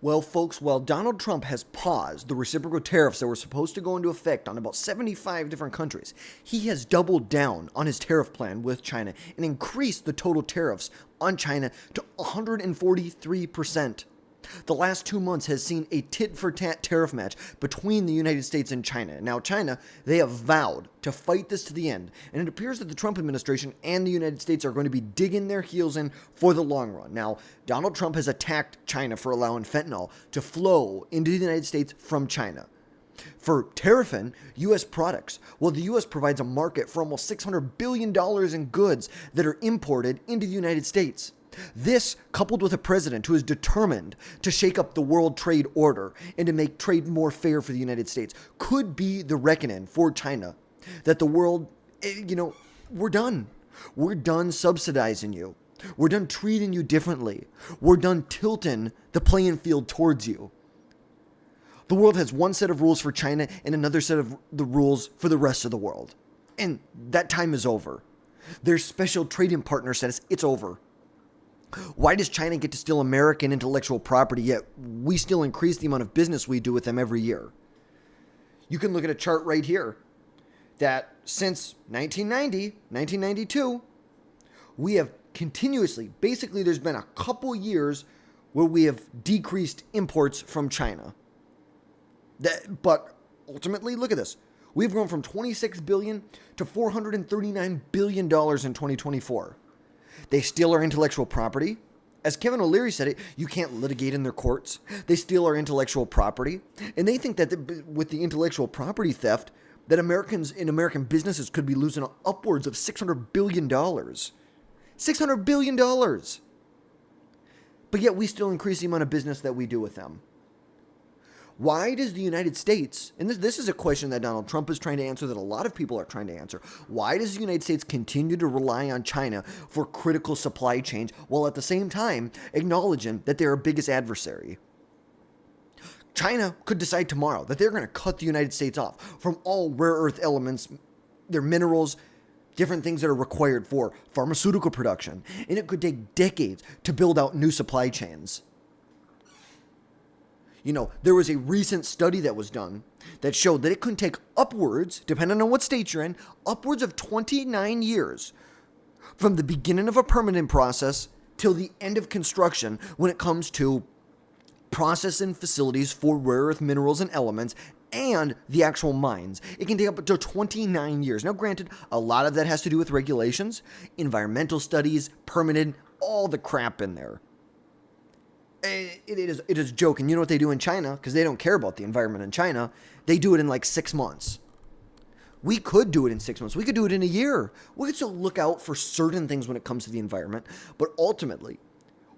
Well, folks, while Donald Trump has paused the reciprocal tariffs that were supposed to go into effect on about 75 different countries, he has doubled down on his tariff plan with China and increased the total tariffs on China to 143%. The last 2 months has seen a tit-for-tat tariff match between the United States and China. Now, China, they have vowed to fight this to the end, and it appears that the Trump administration and the United States are going to be digging their heels in for the long run. Now, Donald Trump has attacked China for allowing fentanyl to flow into the United States from China. For Tariffs, U.S. products, well, the U.S. provides a market for almost $600 billion in goods that are imported into the United States. This, coupled with a president who is determined to shake up the world trade order and to make trade more fair for the United States, could be the reckoning for China that the world, we're done. We're done subsidizing you. We're done treating you differently. We're done tilting the playing field towards you. The world has one set of rules for China and another set of the rules for the rest of the world. And that time is over. Their special trading partner status, it's over. Why does China get to steal American intellectual property, yet we still increase the amount of business we do with them every year? You can look at a chart right here that since 1992, we have continuously, basically there's been a couple years where we have decreased imports from China. But ultimately, look at this. We've grown from $26 billion to $439 billion in 2024. They steal our intellectual property. As Kevin O'Leary said it, you can't litigate in their courts. They steal our intellectual property. And they think that with the intellectual property theft, that Americans in American businesses could be losing upwards of $600 billion. $600 billion. But yet we still increase the amount of business that we do with them. Why does the United States, and this is a question that Donald Trump is trying to answer, that a lot of people are trying to answer, why does the United States continue to rely on China for critical supply chains while at the same time acknowledging that they're our biggest adversary? China could decide tomorrow that they're going to cut the United States off from all rare earth elements, their minerals, different things that are required for pharmaceutical production, and it could take decades to build out new supply chains. There was a recent study that was done that showed that it could take upwards, depending on what state you're in, upwards of 29 years from the beginning of a permitting process till the end of construction when it comes to processing facilities for rare earth minerals and elements and the actual mines. It can take up to 29 years. Now, granted, a lot of that has to do with regulations, environmental studies, permitted, all the crap in there. It is a joke. And you know what they do in China? Because they don't care about the environment in China. They do it in like 6 months. We could do it in 6 months. We could do it in a year. We could still look out for certain things when it comes to the environment. But ultimately,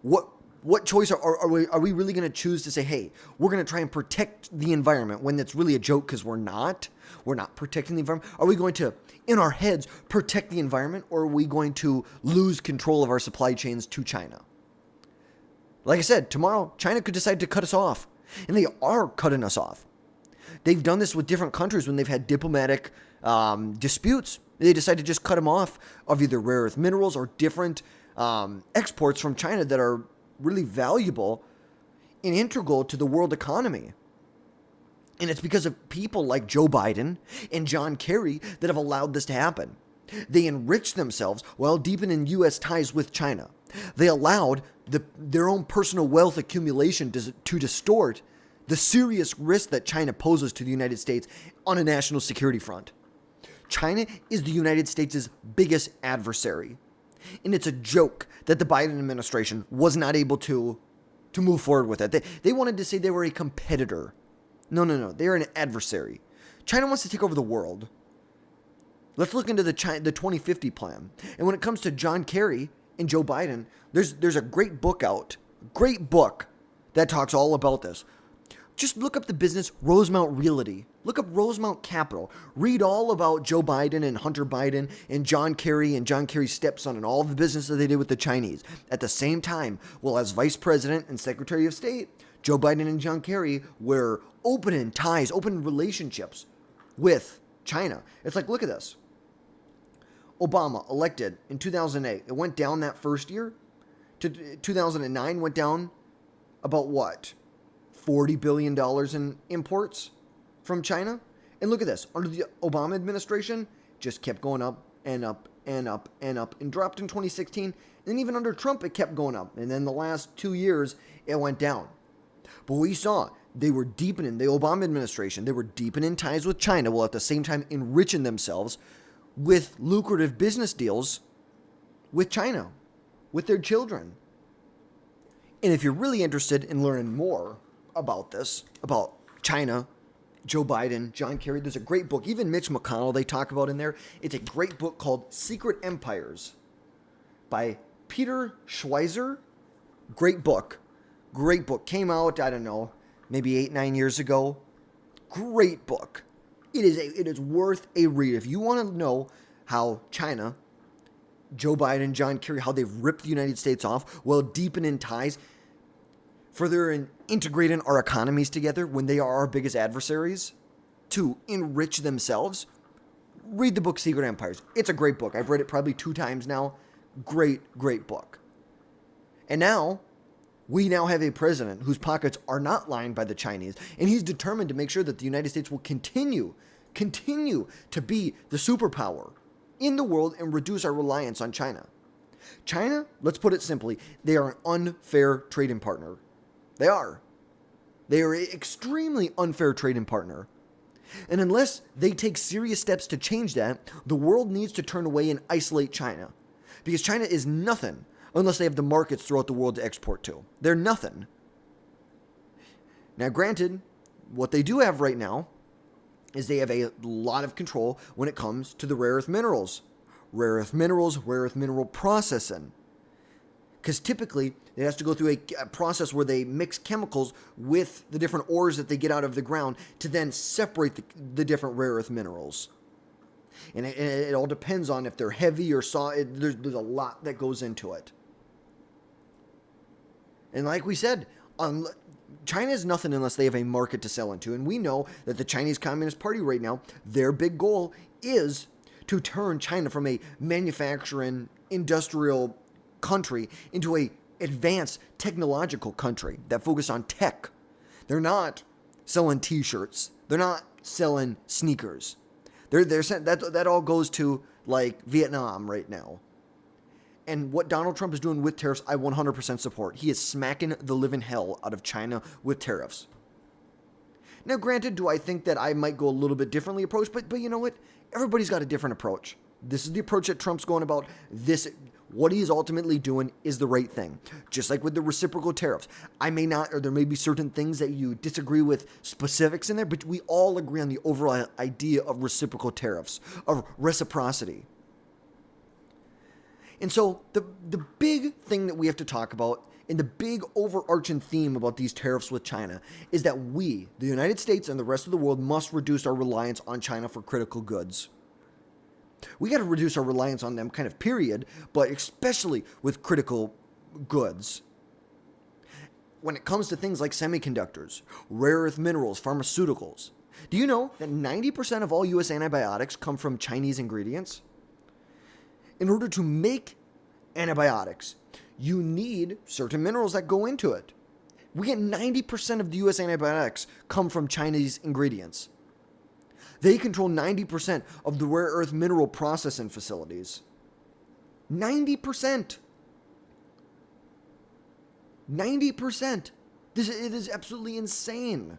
what choice are we really going to choose to say, hey, we're going to try and protect the environment when it's really a joke because we're not? We're not protecting the environment. Are we going to, in our heads, protect the environment, or are we going to lose control of our supply chains to China? Like I said, tomorrow, China could decide to cut us off. And they are cutting us off. They've done this with different countries when they've had diplomatic disputes. They decide to just cut them off of either rare earth minerals or different exports from China that are really valuable and integral to the world economy. And it's because of people like Joe Biden and John Kerry that have allowed this to happen. They enriched themselves while deepening U.S. ties with China. They allowed their own personal wealth accumulation to distort the serious risk that China poses to the United States on a national security front. China is the United States' biggest adversary. And it's a joke that the Biden administration was not able to move forward with it. They wanted to say they were a competitor. No. They are an adversary. China wants to take over the world. Let's look into the 2050 plan. And when it comes to John Kerry and Joe Biden, there's a great book out. Great book that talks all about this. Just look up the business Rosemount Realty. Look up Rosemount Capital. Read all about Joe Biden and Hunter Biden and John Kerry's stepson and all the business that they did with the Chinese. At the same time, well, as Vice President and Secretary of State, Joe Biden and John Kerry were opening ties, open relationships with China. It's like, look at this. Obama elected in 2008. It went down that first year. To 2009 went down about what? $40 billion in imports from China. And look at this. Under the Obama administration, just kept going up and up and up and up and dropped in 2016. And even under Trump, it kept going up. And then the last 2 years, it went down. But we saw they were deepening, the Obama administration, they were deepening ties with China while at the same time enriching themselves with lucrative business deals with China, with their children. And if you're really interested in learning more about this, about China, Joe Biden, John Kerry, there's a great book. Even Mitch McConnell, they talk about in there. It's a great book called Secret Empires by Peter Schweizer. Great book. Great book. Came out, I don't know, maybe 8-9 years ago. Great book. It is worth a read. If you want to know how China, Joe Biden, John Kerry, how they've ripped the United States off while deepening ties, further integrating our economies together when they are our biggest adversaries to enrich themselves, read the book Secret Empires. It's a great book. I've read it probably 2 times now. Great, great book. And now, we now have a president whose pockets are not lined by the Chinese, and he's determined to make sure that the United States will continue to be the superpower in the world and reduce our reliance on China. China, let's put it simply, they are an unfair trading partner. They are. They are an extremely unfair trading partner. And unless they take serious steps to change that, the world needs to turn away and isolate China. Because China is nothing unless they have the markets throughout the world to export to. They're nothing. Now, granted, what they do have right now is they have a lot of control when it comes to the rare earth minerals. Rare earth minerals, rare earth mineral processing. Because typically, it has to go through a process where they mix chemicals with the different ores that they get out of the ground to then separate the different rare earth minerals. And it all depends on if they're heavy or soft. There's a lot that goes into it. And like we said, China is nothing unless they have a market to sell into. And we know that the Chinese Communist Party right now, their big goal is to turn China from a manufacturing, industrial country into a advanced technological country that focus on tech. They're not selling t-shirts. They're not selling sneakers. That all goes to like Vietnam right now. And what Donald Trump is doing with tariffs, I 100% support. He is smacking the living hell out of China with tariffs. Now, granted, do I think that I might go a little bit differently approach? But you know what? Everybody's got a different approach. This is the approach that Trump's going about. What he is ultimately doing is the right thing. Just like with the reciprocal tariffs. I may not, or there may be certain things that you disagree with specifics in there, but we all agree on the overall idea of reciprocal tariffs, of reciprocity. And so the big thing that we have to talk about, and the big overarching theme about these tariffs with China, is that we, the United States and the rest of the world, must reduce our reliance on China for critical goods. We got to reduce our reliance on them, kind of period, but especially with critical goods. When it comes to things like semiconductors, rare earth minerals, pharmaceuticals, do you know that 90% of all U.S. antibiotics come from Chinese ingredients? In order to make antibiotics, you need certain minerals that go into it. We get 90% of the U.S. antibiotics come from Chinese ingredients. They control 90% of the rare earth mineral processing facilities. 90%. 90%. It is absolutely insane.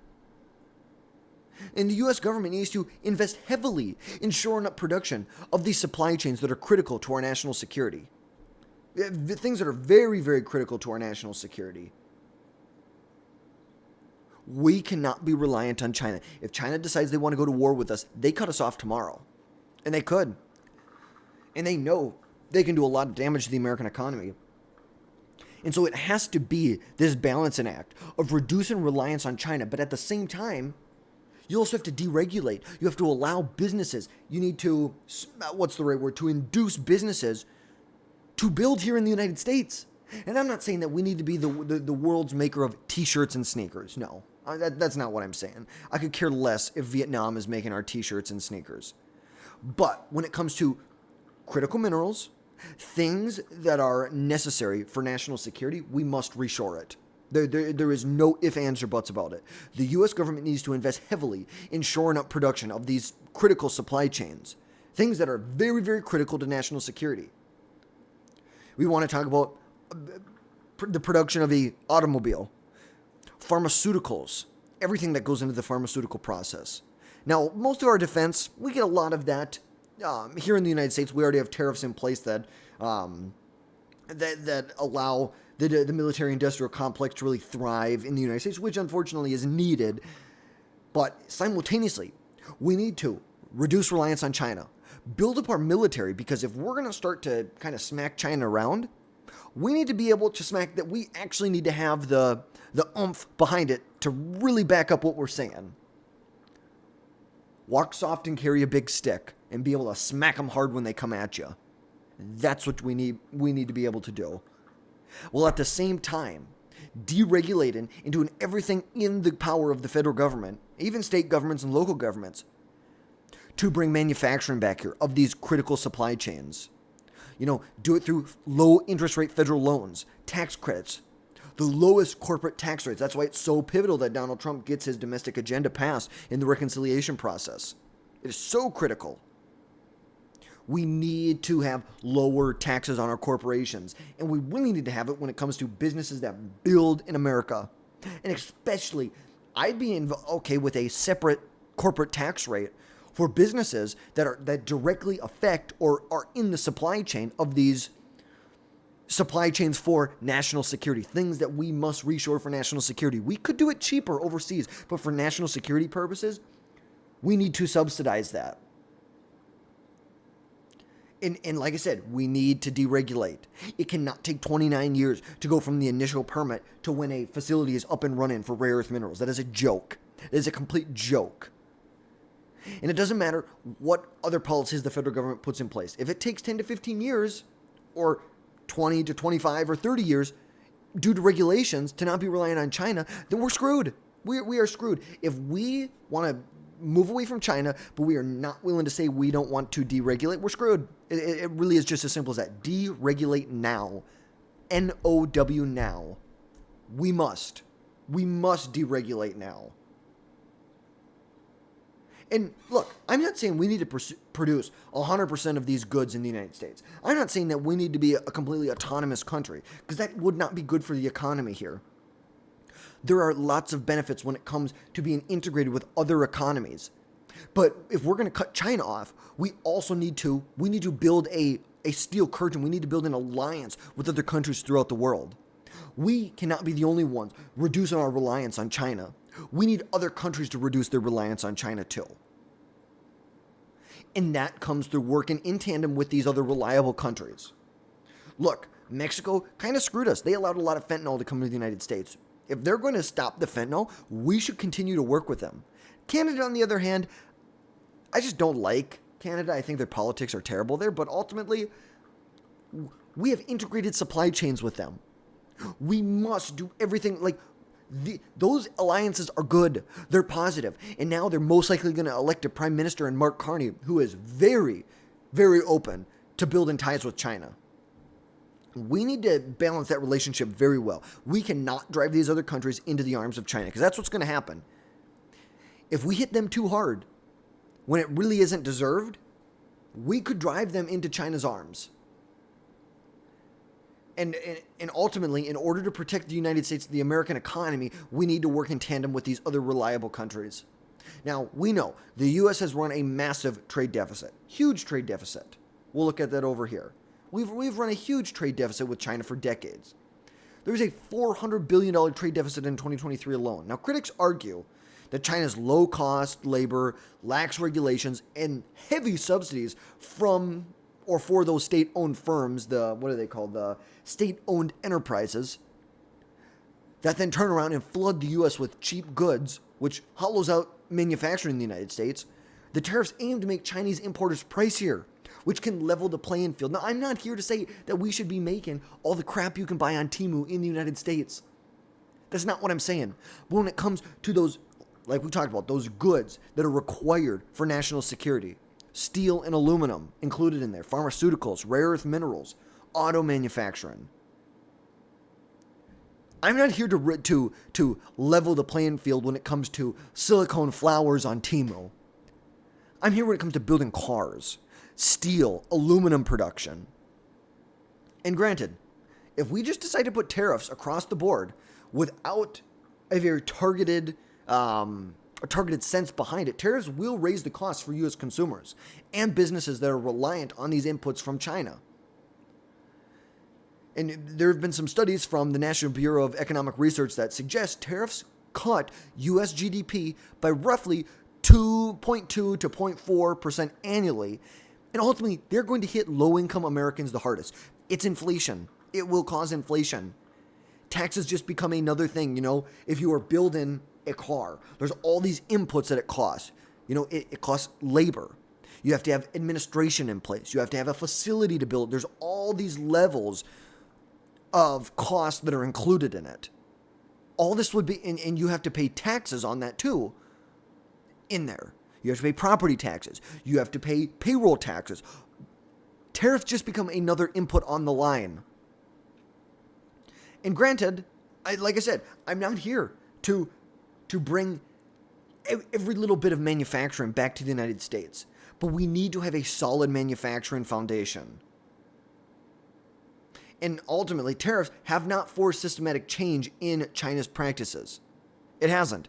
And the U.S. government needs to invest heavily in shoring up production of these supply chains that are critical to our national security. The things that are very, very critical to our national security. We cannot be reliant on China. If China decides they want to go to war with us, they cut us off tomorrow. And they could. And they know they can do a lot of damage to the American economy. And so it has to be this balancing act of reducing reliance on China. But at the same time, you also have to deregulate. You have to allow businesses. You need to, what's the right word? To induce businesses to build here in the United States. And I'm not saying that we need to be the world's maker of t-shirts and sneakers. No, that's not what I'm saying. I could care less if Vietnam is making our t-shirts and sneakers. But when it comes to critical minerals, things that are necessary for national security, we must reshore it. There is no ifs, ands, or buts about it. The U.S. government needs to invest heavily in shoring up production of these critical supply chains, things that are very, very critical to national security. We want to talk about the production of the automobile, pharmaceuticals, everything that goes into the pharmaceutical process. Now, most of our defense, we get a lot of that. Here in the United States, we already have tariffs in place that allow the military-industrial complex to really thrive in the United States, which unfortunately is needed. But simultaneously, we need to reduce reliance on China, build up our military, because if we're going to start to kind of smack China around, we need to be able to smack that. We actually need to have the oomph behind it to really back up what we're saying. Walk soft and carry a big stick and be able to smack them hard when they come at you. That's what we need to be able to do. While at the same time, deregulating and doing everything in the power of the federal government, even state governments and local governments, to bring manufacturing back here of these critical supply chains. Do it through low interest rate federal loans, tax credits, the lowest corporate tax rates. That's why it's so pivotal that Donald Trump gets his domestic agenda passed in the reconciliation process. It is so critical. We need to have lower taxes on our corporations, and we really need to have it when it comes to businesses that build in America. And especially, I'd be okay with a separate corporate tax rate for businesses that directly affect or are in the supply chain of these supply chains for national security, things that we must reshore for national security. We could do it cheaper overseas, but for national security purposes, we need to subsidize that. And like I said, we need to deregulate. It cannot take 29 years to go from the initial permit to when a facility is up and running for rare earth minerals. That is a joke. It is a complete joke. And it doesn't matter what other policies the federal government puts in place. If it takes 10 to 15 years, or 20 to 25 or 30 years, due to regulations to not be reliant on China, then we're screwed. We are screwed. If we want to move away from China, but we are not willing to say we don't want to deregulate, we're screwed. It really is just as simple as that. Deregulate now. N-O-W now. We must deregulate now. And look, I'm not saying we need to produce 100% of these goods in the United States. I'm not saying that we need to be a completely autonomous country, because that would not be good for the economy here. There are lots of benefits when it comes to being integrated with other economies. But if we're going to cut China off, we also need to build a steel curtain. We need to build an alliance with other countries throughout the world. We cannot be the only ones reducing our reliance on China. We need other countries to reduce their reliance on China too. And that comes through working in tandem with these other reliable countries. Look, Mexico kind of screwed us. They allowed a lot of fentanyl to come to the United States. If they're going to stop the fentanyl, we should continue to work with them. Canada, on the other hand, I just don't like Canada. I think their politics are terrible there, but ultimately, we have integrated supply chains with them. We must do everything those alliances are good. They're positive. And now they're most likely going to elect a prime minister in Mark Carney, who is very, very open to building ties with China. We need to balance that relationship very well. We cannot drive these other countries into the arms of China, because that's what's going to happen. If we hit them too hard when it really isn't deserved, we could drive them into China's arms. And ultimately, in order to protect the United States, the American economy, we need to work in tandem with these other reliable countries. Now, we know the U.S. has run a massive trade deficit, huge trade deficit. We'll look at that over here. We've run a huge trade deficit with China for decades. There was a $400 billion trade deficit in 2023 alone. Now, critics argue that China's low-cost labor, lax regulations, and heavy subsidies from or for those state-owned firms, the state-owned enterprises, that then turn around and flood the U.S. with cheap goods, which hollows out manufacturing in the United States. The tariffs aim to make Chinese importers pricier, which can level the playing field. Now, I'm not here to say that we should be making all the crap you can buy on Temu in the United States. That's not what I'm saying. But when it comes to those, like we talked about, those goods that are required for national security, steel and aluminum included in there, pharmaceuticals, rare earth minerals, auto manufacturing, I'm not here to level the playing field when it comes to silicone flowers on Temu. I'm here when it comes to building cars, steel, aluminum production. And granted, if we just decide to put tariffs across the board without a very targeted sense behind it, tariffs will raise the costs for U.S. consumers and businesses that are reliant on these inputs from China. And there have been some studies from the National Bureau of Economic Research that suggest tariffs cut U.S. GDP by roughly 2.2 to 0.4% annually. And ultimately, they're going to hit low-income Americans the hardest. It's inflation. It will cause inflation. Taxes just become another thing, if you are building a car, there's all these inputs that it costs. It costs labor. You have to have administration in place. You have to have a facility to build. There's all these levels of costs that are included in it. All this would be, and you have to pay taxes on that too in there. You have to pay property taxes. You have to pay payroll taxes. Tariffs just become another input on the line. And granted, like I said, I'm not here to bring every little bit of manufacturing back to the United States. But we need to have a solid manufacturing foundation. And ultimately, tariffs have not forced systematic change in China's practices. It hasn't.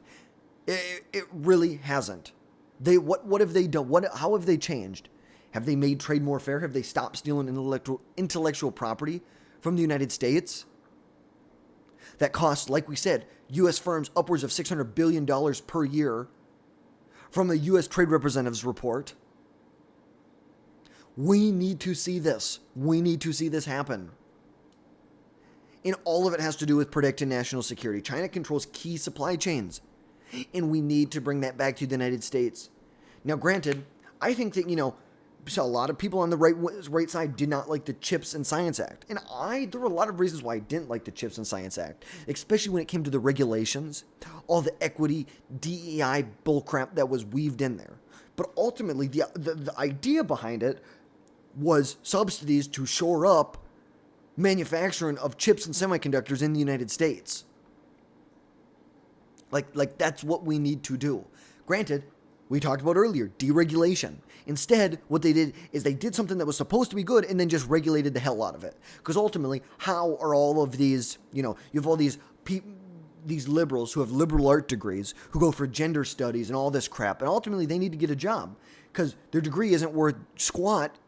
It really hasn't. What have they done? How have they changed? Have they made trade more fair? Have they stopped stealing intellectual property from the United States? That costs, like we said, U.S. firms upwards of $600 billion per year from a U.S. Trade Representative's report. We need to see this. We need to see this happen. And all of it has to do with protecting national security. China controls key supply chains, and we need to bring that back to the United States. Now, granted, I think that, a lot of people on the right side did not like the CHIPS and Science Act. And there were a lot of reasons why I didn't like the CHIPS and Science Act, especially when it came to the regulations, all the equity, DEI bullcrap that was weaved in there. But ultimately, the idea behind it was subsidies to shore up manufacturing of chips and semiconductors in the United States. Like that's what we need to do. Granted, we talked about earlier, deregulation. Instead, what they did is they did something that was supposed to be good and then just regulated the hell out of it. Because ultimately, how are all of these, you have all these liberals who have liberal art degrees who go for gender studies and all this crap, and ultimately they need to get a job because their degree isn't worth squat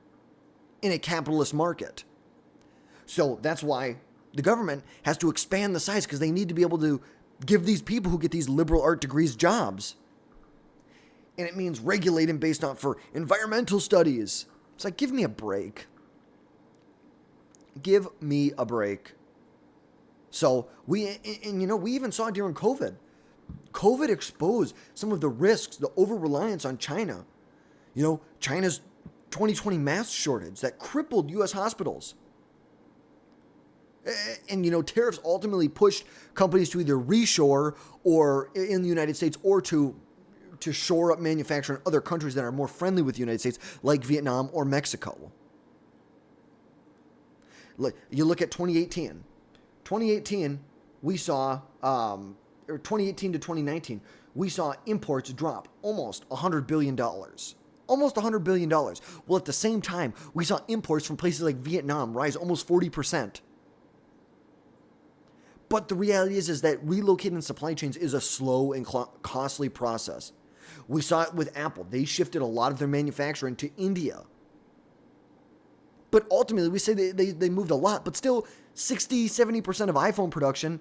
in a capitalist market. So that's why the government has to expand the size because they need to be able to give these people who get these liberal art degrees jobs. And it means regulating based on for environmental studies. It's like, give me a break. Give me a break. So we even saw during COVID. COVID exposed some of the risks, the over-reliance on China. China's 2020 mask shortage that crippled U.S. hospitals. And, tariffs ultimately pushed companies to either reshore or in the United States or to shore up manufacturing in other countries that are more friendly with the United States, like Vietnam or Mexico. You look at 2018. 2018, we saw, or 2018 to 2019, we saw imports drop almost $100 billion. Almost $100 billion. Well, at the same time, we saw imports from places like Vietnam rise almost 40%. But the reality is that relocating supply chains is a slow and costly process. We saw it with Apple. They shifted a lot of their manufacturing to India. But ultimately, we say they moved a lot, but still 60, 70% of iPhone production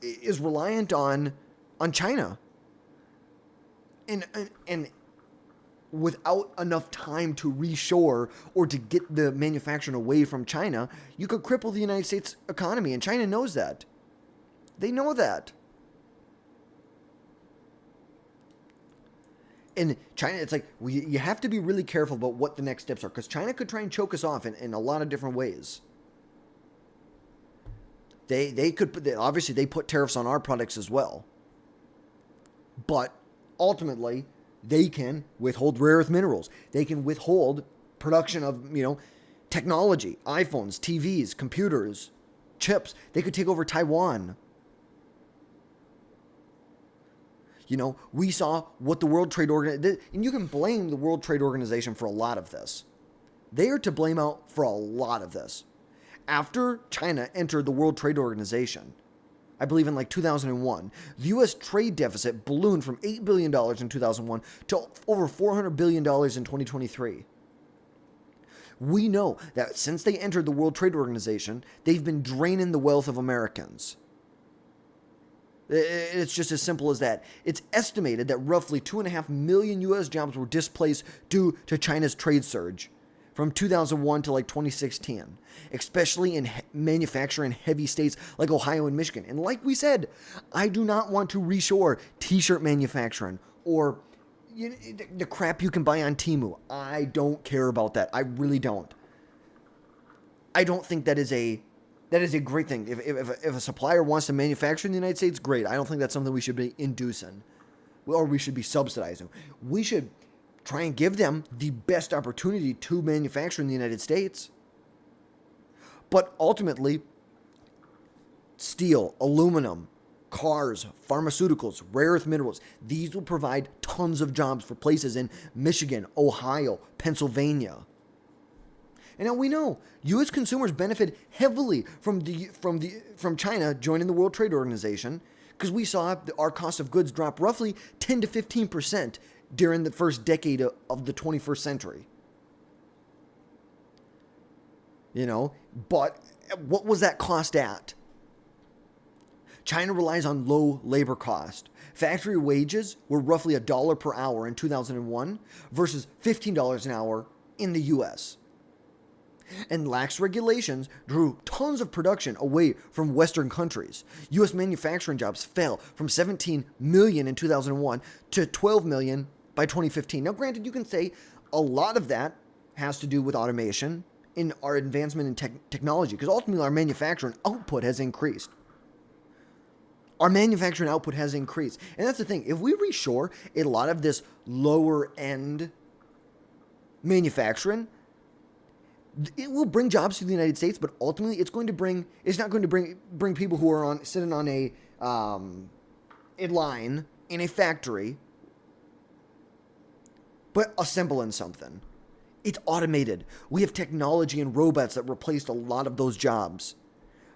is reliant on China. And without enough time to reshore or to get the manufacturing away from China, you could cripple the United States economy, and China knows that. They know that. And China, it's like, you have to be really careful about what the next steps are, because China could try and choke us off in a lot of different ways. They could, obviously they put tariffs on our products as well. But ultimately, they can withhold rare earth minerals. They can withhold production of, technology, iPhones, TVs, computers, chips. They could take over Taiwan. You know, we saw what the World Trade Organization, and you can blame the World Trade Organization for a lot of this. They are to blame out for a lot of this. After China entered the World Trade Organization, I believe in like 2001, the U.S. trade deficit ballooned from $8 billion in 2001 to over $400 billion in 2023. We know that since they entered the World Trade Organization, they've been draining the wealth of Americans. It's just as simple as that. It's estimated that roughly 2.5 million U.S. jobs were displaced due to China's trade surge from 2001 to like 2016, especially in manufacturing heavy states like Ohio and Michigan. And like we said, I do not want to reshore t-shirt manufacturing or the crap you can buy on Temu. I don't care about that. I really don't. I don't think that is a great thing. If a supplier wants to manufacture in the United States, great. I don't think that's something we should be inducing or we should be subsidizing. We should try and give them the best opportunity to manufacture in the United States. But ultimately, steel, aluminum, cars, pharmaceuticals, rare earth minerals, these will provide tons of jobs for places in Michigan, Ohio, Pennsylvania. And now we know U.S. consumers benefit heavily from China joining the World Trade Organization because we saw our cost of goods drop roughly 10 to 15% during the first decade of the 21st century. You know, but what was that cost at? China relies on low labor cost. Factory wages were roughly $1 per hour in 2001 versus $15 an hour in the U.S. And lax regulations drew tons of production away from Western countries. U.S. manufacturing jobs fell from 17 million in 2001 to 12 million by 2015. Now, granted, you can say a lot of that has to do with automation in our advancement in technology, because ultimately our manufacturing output has increased. Our manufacturing output has increased. And that's the thing. If we reshore a lot of this lower end manufacturing, it will bring jobs to the United States, but ultimately it's not going to bring people who are sitting on a line in a factory, but assembling something. It's automated. We have technology and robots that replaced a lot of those jobs.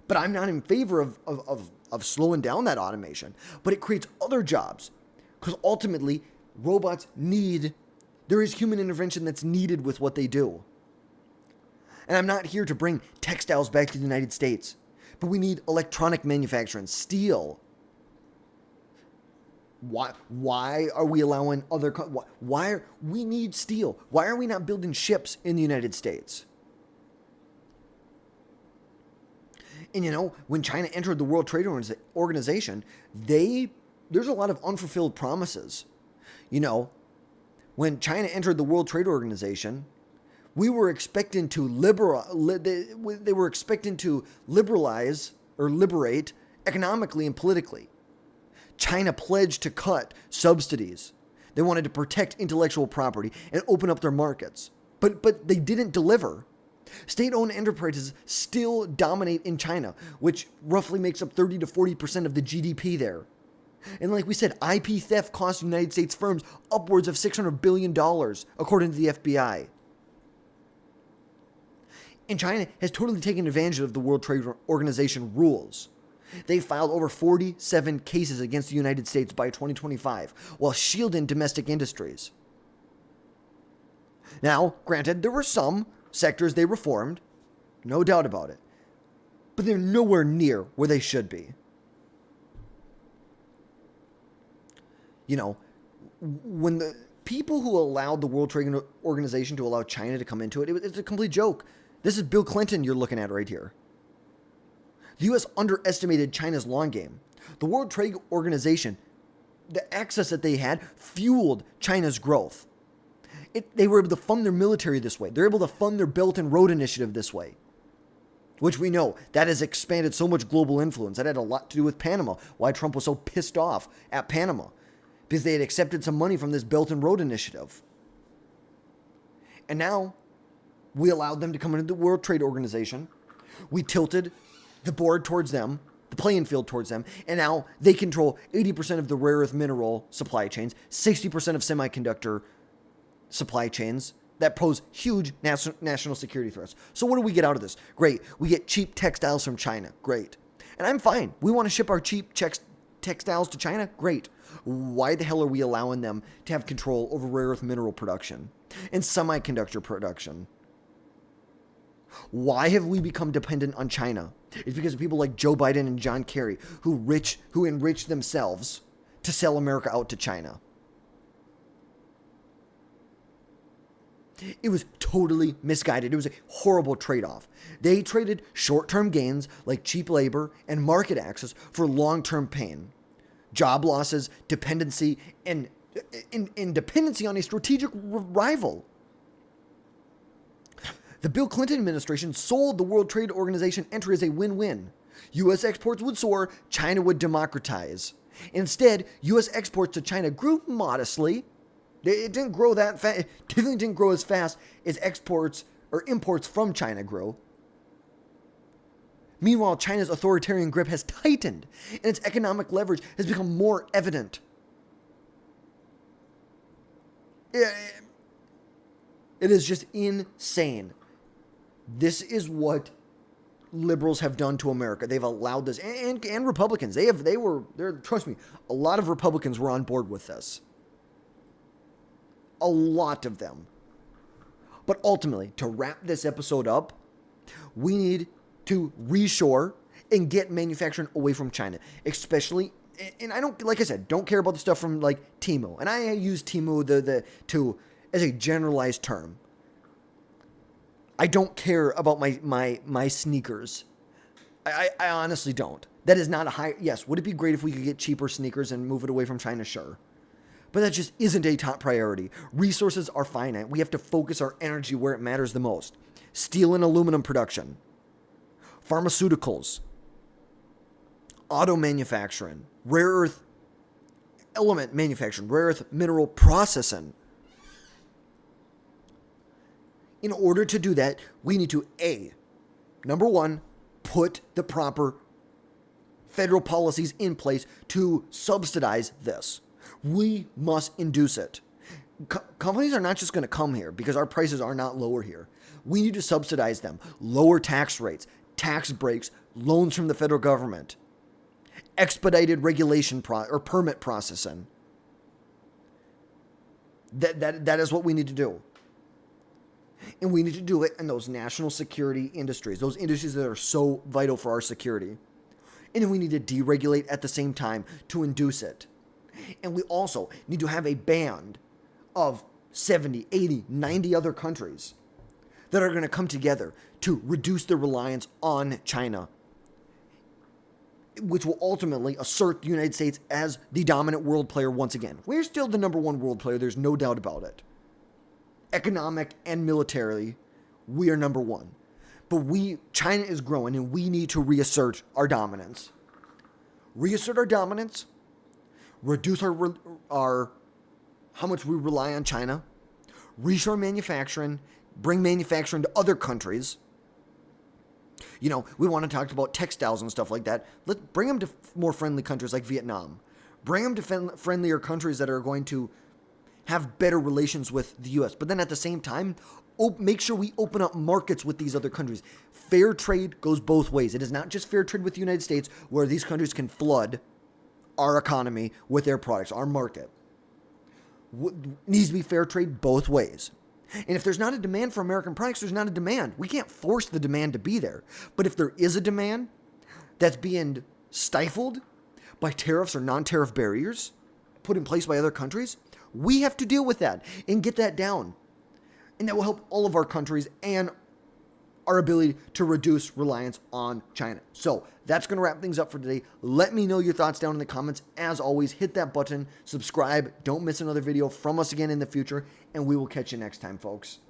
But I'm not in favor of slowing down that automation. But it creates other jobs. Because ultimately, there is human intervention that's needed with what they do. And I'm not here to bring textiles back to the United States. But we need electronic manufacturing, steel. Why are we allowing we need steel? Why are we not building ships in the United States? And you know, when China entered the World Trade Organization, there's a lot of unfulfilled promises. You know, when China entered the World Trade Organization, we were expecting to they were expecting to liberalize or liberate economically and politically. China pledged to cut subsidies. They wanted to protect intellectual property and open up their markets. But they didn't deliver. State-owned enterprises still dominate in China, which roughly makes up 30 to 40% of the GDP there. And like we said, IP theft costs United States firms upwards of $600 billion, according to the FBI. And China has totally taken advantage of the World Trade Organization rules. They filed over 47 cases against the United States by 2025, while shielding domestic industries. Now, granted, there were some sectors they reformed, no doubt about it, but they're nowhere near where they should be. You know, when the people who allowed the World Trade Organization to allow China to come into it, it's a complete joke. This is Bill Clinton you're looking at right here. The U.S. underestimated China's long game. The World Trade Organization, the access that they had, fueled China's growth. They were able to fund their military this way. They're able to fund their Belt and Road Initiative this way, which we know that has expanded so much global influence. That had a lot to do with Panama, why Trump was so pissed off at Panama, because they had accepted some money from this Belt and Road Initiative. And now we allowed them to come into the World Trade Organization. We tilted the board towards them, the playing field towards them, and now they control 80% of the rare earth mineral supply chains, 60% of semiconductor supply chains that pose huge national security threats. So what do we get out of this? Great. We get cheap textiles from China. Great. And I'm fine. We want to ship our cheap textiles to China. Great. Why the hell are we allowing them to have control over rare earth mineral production and semiconductor production? Why have we become dependent on China? It's because of people like Joe Biden and John Kerry who enrich themselves to sell America out to China. It was totally misguided. It was a horrible trade-off. They traded short-term gains like cheap labor and market access for long-term pain, job losses, dependency, and dependency on a strategic rival. The Bill Clinton administration sold the World Trade Organization entry as a win-win. U.S. exports would soar, China would democratize. Instead, U.S. exports to China grew modestly. It didn't grow that fast. It definitely didn't grow as fast as exports or imports from China grew. Meanwhile, China's authoritarian grip has tightened, and its economic leverage has become more evident. It is just insane. This is what liberals have done to America. They've allowed this, and Republicans. Trust me, a lot of Republicans were on board with this. A lot of them. But ultimately, to wrap this episode up, we need to reshore and get manufacturing away from China, especially. And I don't, like I said, don't care about the stuff from like Temu, and I use Temu as a generalized term. I don't care about my sneakers. I honestly don't. That is not a high. Yes, would it be great if we could get cheaper sneakers and move it away from China? Sure. But that just isn't a top priority. Resources are finite. We have to focus our energy where it matters the most. Steel and aluminum production, pharmaceuticals, auto manufacturing, rare earth element manufacturing, rare earth mineral processing. In order to do that, we need to, number one, put the proper federal policies in place to subsidize this. We must induce it. Companies are not just going to come here because our prices are not lower here. We need to subsidize them. Lower tax rates, tax breaks, loans from the federal government, expedited regulation or permit processing. That is what we need to do. And we need to do it in those national security industries, those industries that are so vital for our security. And then we need to deregulate at the same time to induce it. And we also need to have a band of 70, 80, 90 other countries that are going to come together to reduce their reliance on China, which will ultimately assert the United States as the dominant world player once again. We're still the number one world player. There's no doubt about it. Economic and militarily, we are number one. But China is growing, and we need to reassert our dominance. Reassert our dominance, reduce our how much we rely on China, reshore manufacturing, bring manufacturing to other countries. You know, we want to talk about textiles and stuff like that. Let's bring them to more friendly countries like Vietnam. Bring them to friendlier countries that are going to have better relations with the U.S. But then at the same time, make sure we open up markets with these other countries. Fair trade goes both ways. It is not just fair trade with the United States where these countries can flood our economy with their products, our market. Needs to be fair trade both ways. And if there's not a demand for American products, there's not a demand. We can't force the demand to be there. But if there is a demand that's being stifled by tariffs or non-tariff barriers put in place by other countries, we have to deal with that and get that down. And that will help all of our countries and our ability to reduce reliance on China. So that's going to wrap things up for today. Let me know your thoughts down in the comments. As always, hit that button, subscribe. Don't miss another video from us again in the future. And we will catch you next time, folks.